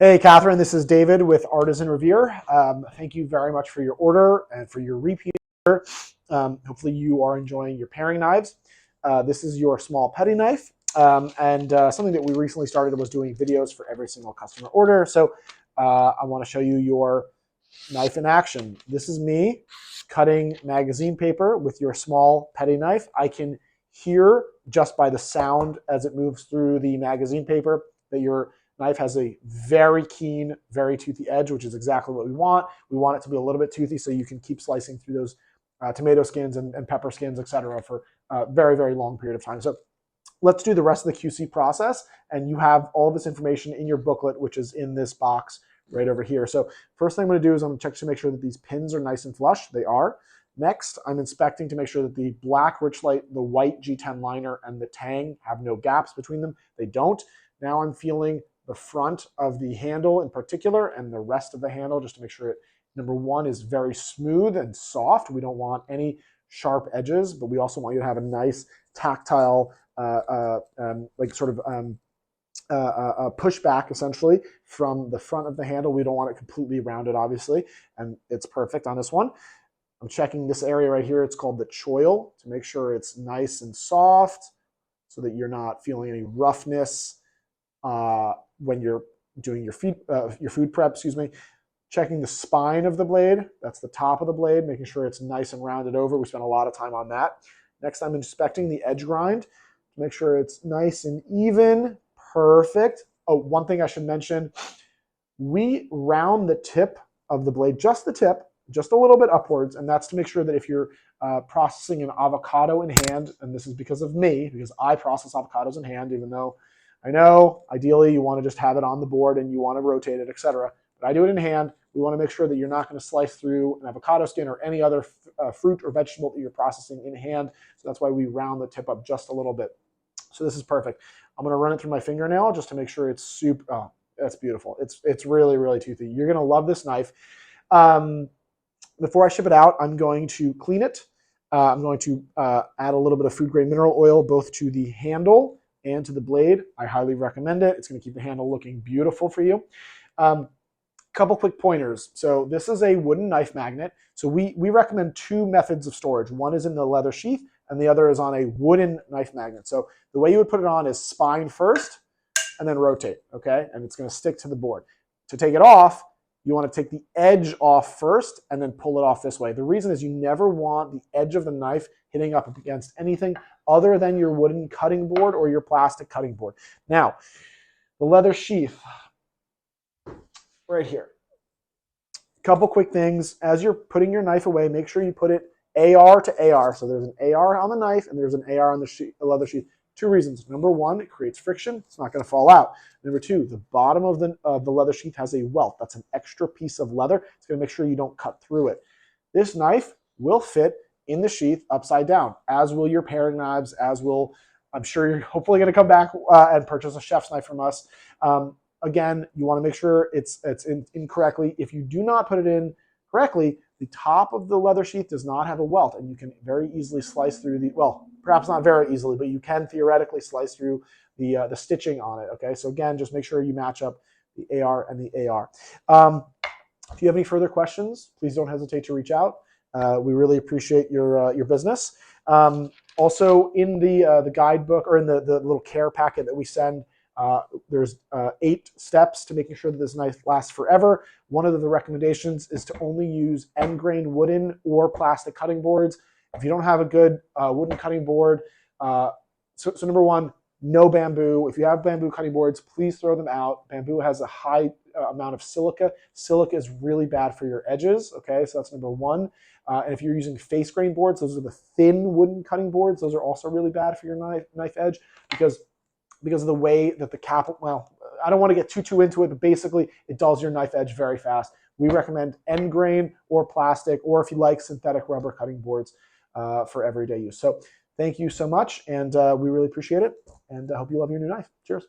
Hey, Catherine, this is David with Artisan Revere. Thank you very much for your order and for your repeat order. Hopefully you are enjoying your paring knives. This is your small petty knife. And something that we recently started was doing videos for every single customer order. So I want to show you your knife in action. This is me cutting magazine paper with your small petty knife. I can hear just by the sound as it moves through the magazine paper that your knife has a very keen, very toothy edge, which is exactly what we want. We want it to be a little bit toothy so you can keep slicing through those tomato skins and pepper skins, etc., for a very, very long period of time. So let's do the rest of the QC process, and you have all this information in your booklet, which is in this box right over here. So first thing I'm going to do is I'm going to check to make sure that these pins are nice and flush. They are. Next, I'm inspecting to make sure that the black Richlite, the white G10 liner, and the tang have no gaps between them. They don't. Now I'm feeling the front of the handle in particular and the rest of the handle just to make sure it, number one, is very smooth and soft. We don't want any sharp edges, but we also want you to have a nice tactile pushback essentially from the front of the handle. We don't want it completely rounded, obviously, and it's perfect on this one. I'm checking this area right here. It's called the choil to make sure it's nice and soft so that you're not feeling any roughness when you're doing your food prep, Checking the spine of the blade, that's the top of the blade, making sure it's nice and rounded over. We spent a lot of time on that. Next, I'm inspecting the edge grind to make sure it's nice and even, perfect. Oh, one thing I should mention, we round the tip of the blade, just the tip, just a little bit upwards, and that's to make sure that if you're processing an avocado in hand, and this is because of me, because I process avocados in hand, even though I know ideally you want to just have it on the board and you want to rotate it, etc. But I do it in hand. We want to make sure that you're not going to slice through an avocado skin or any other fruit or vegetable that you're processing in hand. So that's why we round the tip up just a little bit. So this is perfect. I'm going to run it through my fingernail just to make sure it's super. Oh, that's beautiful. It's really, really toothy. You're going to love this knife. Before I ship it out, I'm going to clean it. I'm going to add a little bit of food grade mineral oil both to the handle and to the blade. I highly recommend it. It's going to keep the handle looking beautiful for you. Couple quick pointers. So this is a wooden knife magnet. So we recommend two methods of storage. One is in the leather sheath and the other is on a wooden knife magnet. So the way you would put it on is spine first and then rotate, okay? And it's going to stick to the board. To take it off, you want to take the edge off first and then pull it off this way. The reason is you never want the edge of the knife hitting up against anything other than your wooden cutting board or your plastic cutting board. Now, the leather sheath right here. Couple quick things. As you're putting your knife away, make sure you put it AR to AR. So there's an AR on the knife and there's an AR on the leather sheath. Two reasons. Number one, it creates friction. It's not going to fall out. Number two, the bottom of the leather sheath has a welt. That's an extra piece of leather. It's going to make sure you don't cut through it. This knife will fit in the sheath upside down, as will your paring knives, as will, I'm sure you're hopefully going to come back and purchase a chef's knife from us. Again, you want to make sure it's in correctly. If you do not put it in correctly, the top of the leather sheath does not have a welt, and you can very easily slice through the, well, perhaps not very easily, but you can theoretically slice through the stitching on it, okay? So again, just make sure you match up the AR and the AR. If you have any further questions, please don't hesitate to reach out. We really appreciate your business. Also, in the guidebook or in the little care packet that we send, there's 8 steps to making sure that this knife lasts forever. One of the recommendations is to only use end grain wooden or plastic cutting boards. If you don't have a good wooden cutting board, so number one, no bamboo. If you have bamboo cutting boards, please throw them out. Bamboo has a high amount of silica. Silica is really bad for your edges, okay? So that's number one. And if you're using face grain boards, those are the thin wooden cutting boards. Those are also really bad for your knife edge because of the way that the cap, well, I don't want to get too into it, but basically it dulls your knife edge very fast. We recommend end grain or plastic, or if you like, synthetic rubber cutting boards for everyday use. So thank you so much, and we really appreciate it, and I hope you love your new knife. Cheers.